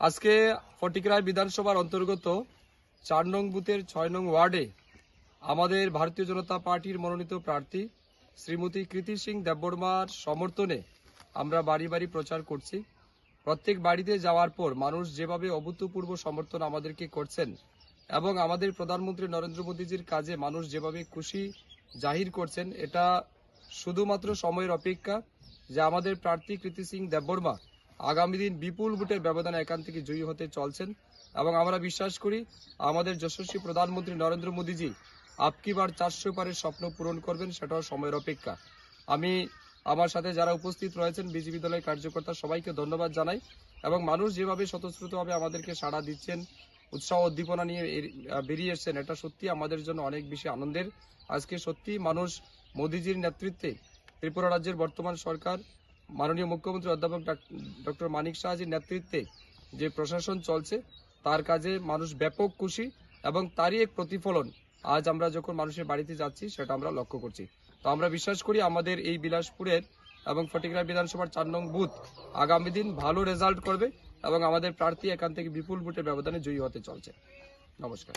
আজকে ফটিকরায় বিধানসভার অন্তর্গত ৪ নং বুথের ৬ নং ওয়ার্ডে আমাদের ভারতীয় জনতা পার্টির মনোনীত প্রার্থী শ্রীমতী কৃতি সিং দেববর্মার সমর্থনে আমরা বাড়ি বাড়ি প্রচার করছি। প্রত্যেক বাড়িতে যাওয়ার পর মানুষ যেভাবে অভূতপূর্ব সমর্থন আমাদেরকে করছেন এবং আমাদের প্রধানমন্ত্রী নরেন্দ্র মোদীজির কাজে মানুষ যেভাবে খুশি জাহির করছেন, এটা শুধুমাত্র সময়ের অপেক্ষা যে আমাদের প্রার্থী কৃতি সিং দেববর্মা আগামী দিন বিপুল ভোটের ব্যবধানে এখান থেকে জয়ী হতে চলছেন এবং আমরা বিশ্বাস করি আমাদের যশস্বী প্রধানমন্ত্রী নরেন্দ্র মোদীজি আপকি বার ৪০০ পারের স্বপ্ন পূরণ করবেন, সেটাও সময়ের অপেক্ষা। আমি আমার সাথে যারা উপস্থিত রয়েছেন বিজেপি দলের কার্যকর্তা সবাইকে ধন্যবাদ জানাই এবং মানুষ যেভাবে স্বতঃস্ফূর্তভাবে আমাদেরকে সাড়া দিচ্ছেন, উৎসাহ উদ্দীপনা নিয়ে বেরিয়ে এসছেন, এটা সত্যি আমাদের জন্য অনেক বেশি আনন্দের। আজকে সত্যি মানুষ মোদীজির নেতৃত্বে ত্রিপুরা রাজ্যের বর্তমান সরকার মাননীয় মুখ্যমন্ত্রী অধ্যাপক ডক্টর মানিক সাহাজির নেতৃত্বে যে প্রশাসন চলছে তার কাজে মানুষ ব্যাপক খুশি এবং তারই এক প্রতিফলন আজ আমরা যখন মানুষের বাড়িতে যাচ্ছি সেটা আমরা লক্ষ্য করছি। তো আমরা বিশ্বাস করি আমাদের এই বিলাসপুরের এবং ফটিকরা বিধানসভার ৪ নং বুথ আগামী দিন ভালো রেজাল্ট করবে এবং আমাদের প্রার্থী এখান থেকে বিপুল ভোটের ব্যবধানে জয়ী হতে চলছে। নমস্কার।